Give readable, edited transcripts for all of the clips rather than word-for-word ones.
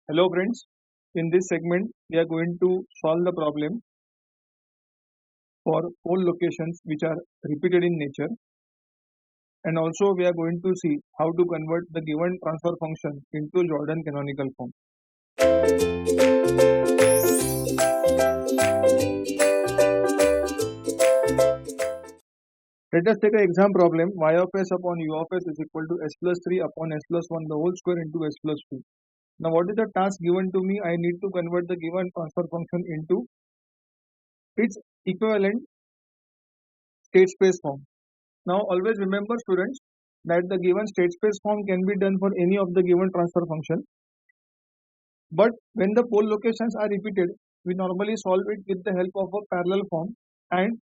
Hello friends, in this segment we are going to solve the problem for pole locations which are repeated in nature, and also we are going to see how to convert the given transfer function into Jordan canonical form. Let us take an exam problem. Y of s upon u of s is equal to s plus 3 upon s plus 1 the whole square into s plus 2. Now what is the task given to me? I need to convert the given transfer function into its equivalent state space form. Now always remember students that the given state space form can be done for any of the given transfer function, but when the pole locations are repeated, we normally solve it with the help of a parallel form, and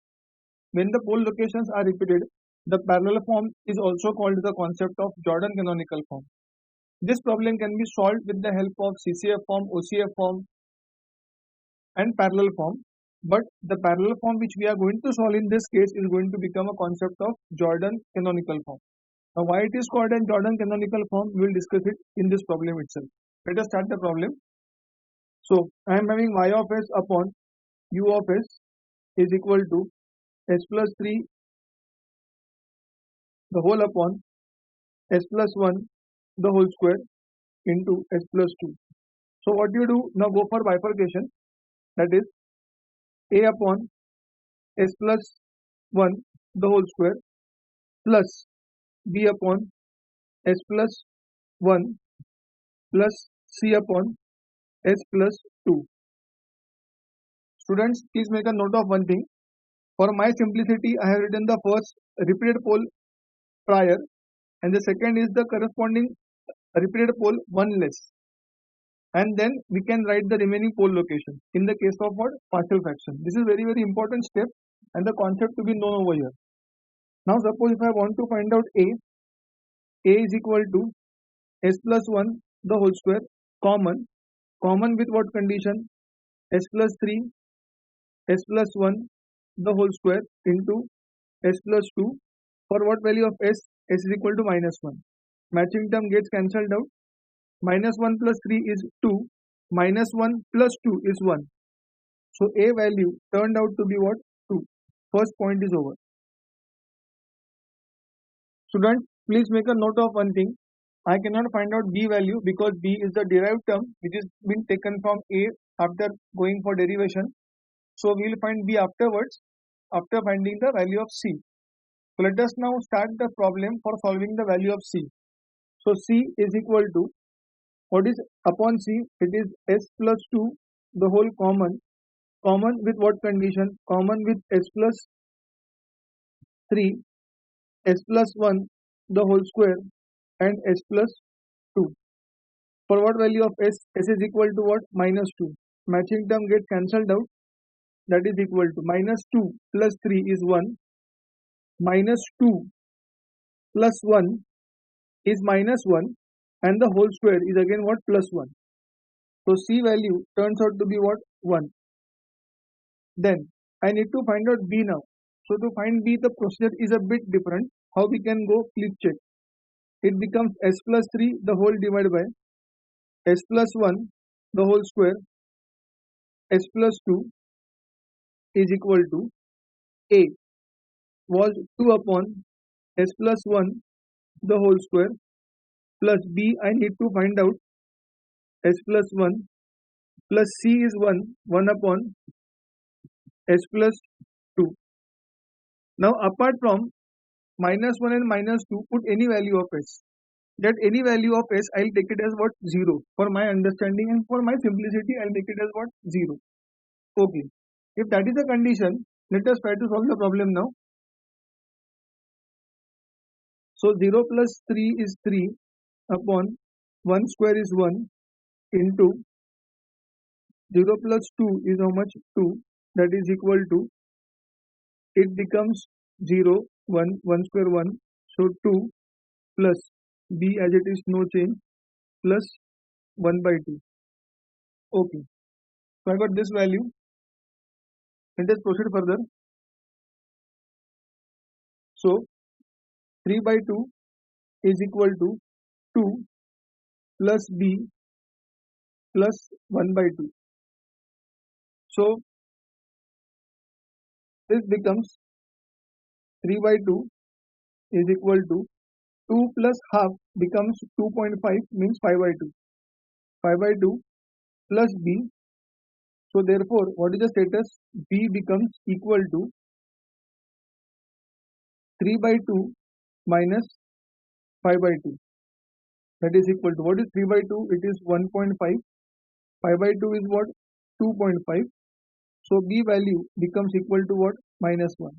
when the pole locations are repeated, the parallel form is also called the concept of Jordan canonical form. This problem can be solved with the help of CCF form, OCF form and parallel form, but the parallel form which we are going to solve in this case is going to become a concept of Jordan canonical form. Now why it is called a Jordan canonical form, we will discuss it in this problem itself. Let us start the problem. So I am having y of s upon u of s is equal to s plus 3 the whole upon s plus 1 the whole square into s plus 2. So what do you do? Now go for bifurcation, that is a upon s plus 1 the whole square plus b upon s plus 1 plus c upon s plus 2. Students, please make a note of one thing. For my simplicity, I have written the first repeated pole prior, and the second is the corresponding repeated pole one less. And then we can write the remaining pole location in the case of what? Partial fraction. This is very important step and the concept to be known over here. Now suppose if I want to find out a is equal to s plus 1 the whole square common with what condition? S plus 3 s plus 1 the whole square into s plus 2 for what value of s? S is equal to minus 1. Matching term gets cancelled out. Minus 1 plus 3 is 2. Minus 1 plus 2 is 1. So a value turned out to be what? 2. First point is over. Students, please make a note of one thing. I cannot find out b value because b is the derived term which is been taken from a after going for derivation. So we will find b afterwards after finding the value of c. So let us now start the problem for solving the value of c. So c is equal to what is upon c? It is s plus 2 the whole common with what condition? Common with s plus 3 s plus 1 the whole square and s plus 2. For what value of s? S is equal to what? Minus 2. Matching term gets cancelled out. That is equal to minus 2 plus 3 is 1. Minus 2 plus 1 is minus 1 and the whole square is again what? Plus 1. So c value turns out to be what? 1. Then I need to find out b now. So to find b, the procedure is a bit different. How we can go? Please check. It becomes s plus 3 the whole divided by s plus 1 the whole square s plus 2 is equal to a was 2 upon s plus 1 the whole square plus b I need to find out s plus 1 plus c is 1 upon s plus 2. Now apart from minus 1 and minus 2, put any value of s. Get any value of s, I'll take it as what? 0. For my understanding and for my simplicity, I'll make it as what? 0. Okay. If that is the condition, let us try to solve the problem now. So 0 plus 3 is 3 upon 1 square is 1 into 0 plus 2 is how much? 2. That is equal to, it becomes 0, 1 square 1. So 2 plus b as it is no change plus 1 by 2. Okay. So I got this value. Let us proceed further. So 3 by 2 is equal to 2 plus b plus 1 by 2. So this becomes 3 by 2 is equal to 2 plus half becomes 2.5 means 5 by 2. 5 by 2 plus b. So therefore what is the status? B becomes equal to 3 by 2 minus 5 by 2. That is equal to, what is 3 by 2? It is 1.5. 5 by 2 is what? 2.5. So b value becomes equal to what? Minus 1.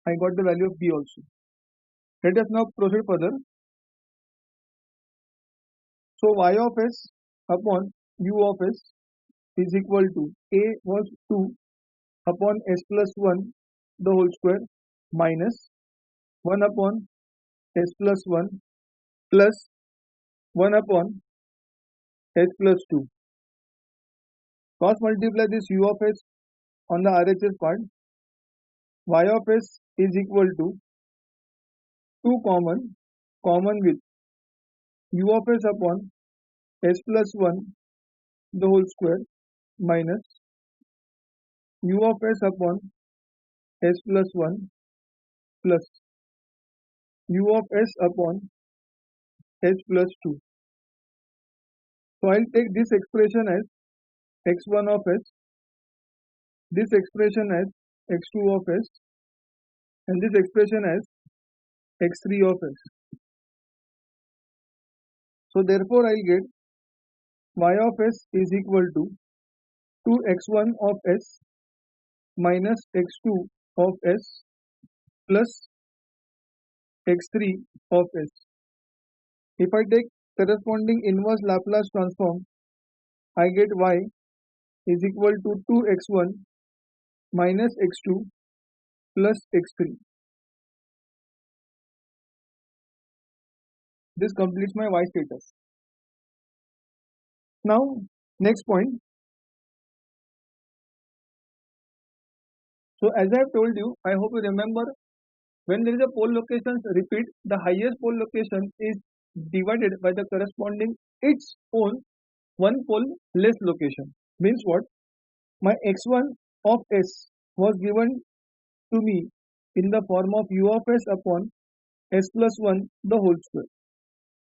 I got the value of b also. Let us now proceed further. So y of s upon u of s is equal to a was 2 upon s plus 1 the whole square minus 1 upon s plus 1 plus 1 upon s plus 2. Cross multiply this u of s on the RHS part. Y of s is equal to 2 common with u of s upon s plus 1 the whole square minus u of s upon s plus 1 plus u of s upon s plus 2. So I'll take this expression as x1 of s, this expression as x2 of s, and this expression as x3 of s. So therefore I'll get y of s is equal to 2x1 of s minus x2 of s plus x3 of s. If I take corresponding inverse Laplace transform, I get y is equal to 2x1 minus x2 plus x3. This completes my y status. Now next point. So as I have told you, I hope you remember, when there is a pole locations repeat, the highest pole location is divided by the corresponding its own one pole less location. Means what? My x1 of s was given to me in the form of u of s upon s plus 1 the whole square.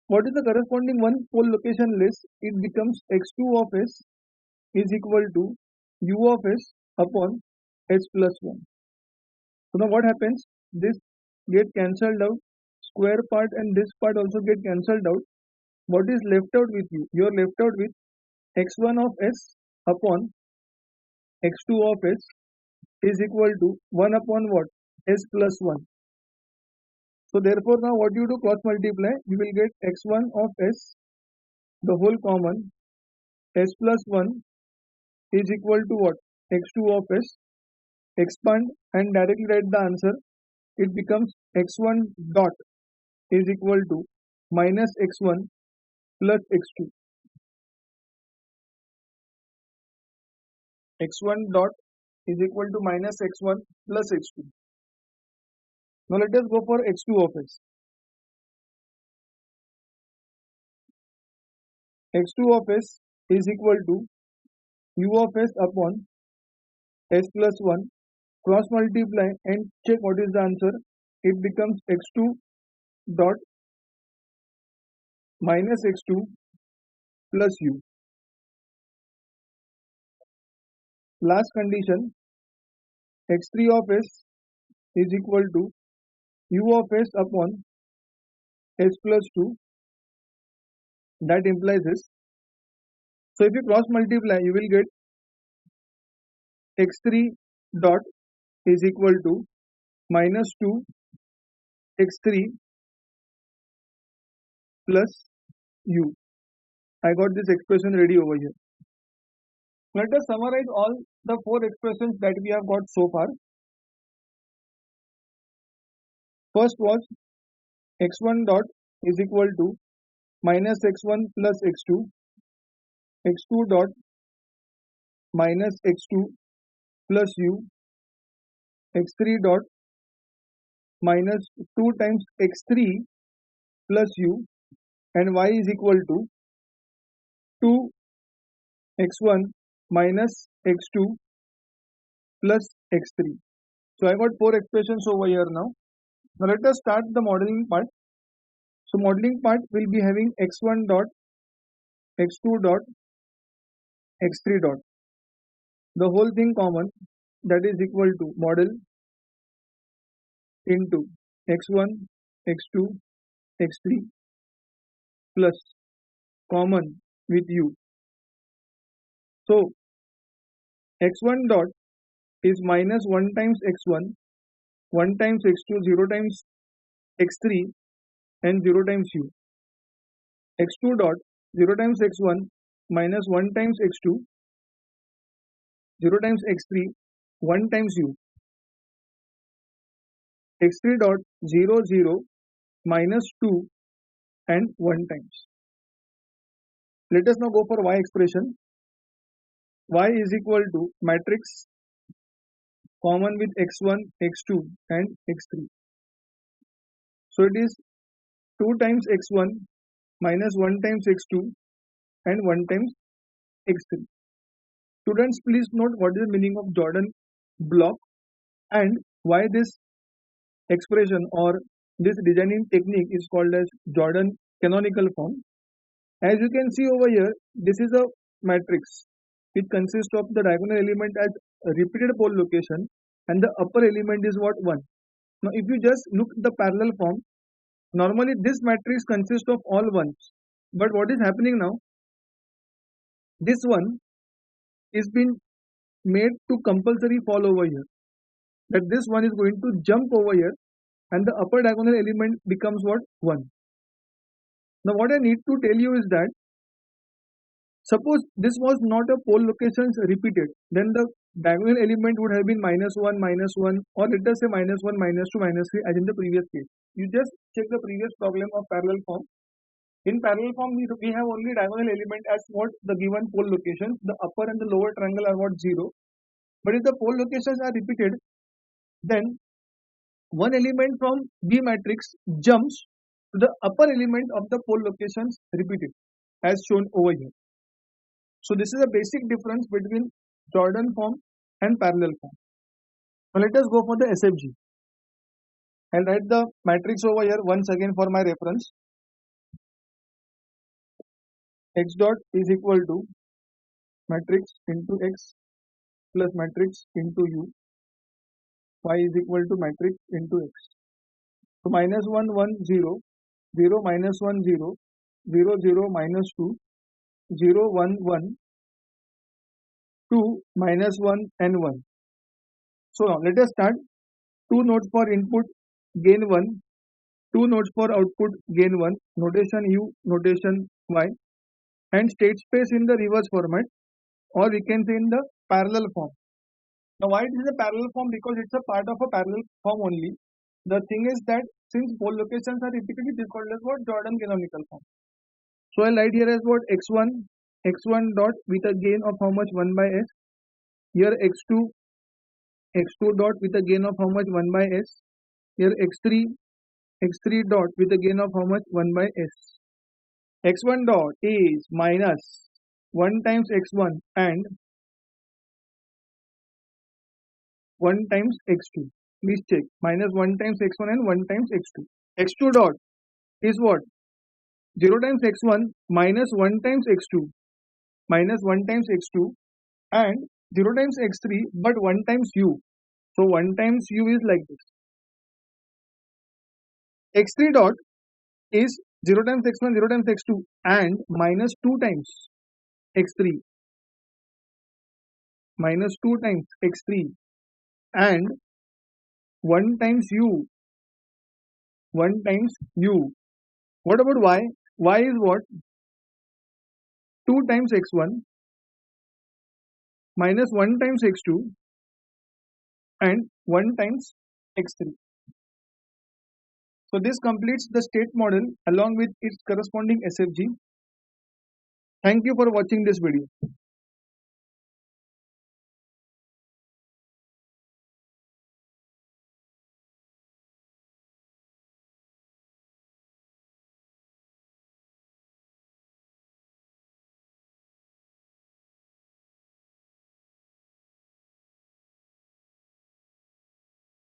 What is the corresponding one pole location less? It becomes x2 of s is equal to u of s upon s plus 1. So now what happens? This get cancelled out, square part and this part also get cancelled out. What is left out with you? You are left out with x1 of s upon x2 of s is equal to 1 upon what? S plus 1. So therefore now what you do, cross multiply, you will get x1 of s the whole common s plus 1 is equal to what? X2 of s. Expand and directly write the answer. It becomes x1 dot is equal to minus x1 plus x2. x1 dot is equal to minus x1 plus x2. Now let us go for x2 of s. x2 of s is equal to u of s upon s plus 1. Cross multiply and check what is the answer. It becomes x2 dot minus x2 plus u. Last condition, x3 of s is equal to u of s upon s plus 2. That implies this. So if you cross multiply, you will get x3 dot is equal to minus 2 x3 plus u. I got this expression ready over here. Let us summarize all the four expressions that we have got so far. First was x1 dot is equal to minus x1 plus x2, x2 dot minus x2 plus u, x3 dot minus 2 times x3 plus u, and y is equal to 2 x1 minus x2 plus x3. So I got 4 expressions over here now. Now let us start the modeling part. So modeling part will be having x1 dot, x2 dot, x3 dot. The whole thing common, that is equal to model into x1, x2, x3 plus common with u. So x1 dot is minus 1 times x1, 1 times x2, 0 times x3 and 0 times u. x2 dot 0 times x1 minus 1 times x2, 0 times x3, 1 times u. x3 dot 0 0 minus 2 and 1 times. Let us now go for y expression. Y is equal to matrix common with x1, x2 and x3. So it is 2 times x1 minus 1 times x2 and 1 times x3. Students, please note what is the meaning of Jordan block and why this expression or this designing technique is called as Jordan canonical form. As you can see over here, this is a matrix which consists of the diagonal element as a repeated pole location and the upper element is what 1. Now if you just look at the parallel form, normally this matrix consists of all ones, but what is happening now, this one is been made to compulsory fall over here, that this one is going to jump over here and the upper diagonal element becomes what 1. Now what I need to tell you is that suppose this was not a pole locations repeated, then the diagonal element would have been -1, -1 or let us say -1, -2, -3 as in the previous case. You just check the previous problem of parallel form. In parallel form we have only diagonal element as what the given pole locations, the upper and the lower triangle are what 0. But if the pole locations are repeated, then one element from B matrix jumps to the upper element of the pole locations repeated as shown over here. So this is a basic difference between Jordan form and parallel form. Now let us go for the SFG. I'll write the matrix over here once again for my reference. X dot is equal to matrix into x plus matrix into u. Y is equal to matrix into x. So -1 1 0, 0 -1 0, 0 0 -2, 0 1 1, 2 -1 and 1. So now let us start. 2 nodes for input, gain 1, 2 nodes for output, gain 1, notation u, notation y, and state space in the reverse format, or we can say in the parallel form. Now why it is a parallel form? Because it's a part of a parallel form only. The thing is that since pole locations are repeated, it is called as what Jordan canonical form. So I'll write here as what x1 dot with a gain of how much 1 by s. Here x2 dot with a gain of how much 1 by s. Here x3 dot with a gain of how much 1 by s. x1 dot is minus 1 times x1 and 1 times x2. Please check, minus 1 times x1 and 1 times x2. x2 dot is what? 0 times x1 minus 1 times x2 minus 1 times x2 and 0 times x3 but 1 times u. So 1 times u is like this. x3 dot is 0 times x1, 0 times x2 and minus 2 times x3 minus 2 times x3 and 1 times u. 1 times u. What about y? Y is what? 2 times x1 minus 1 times x2 and 1 times x3. So this completes the state model along with its corresponding SFG. Thank you for watching this video.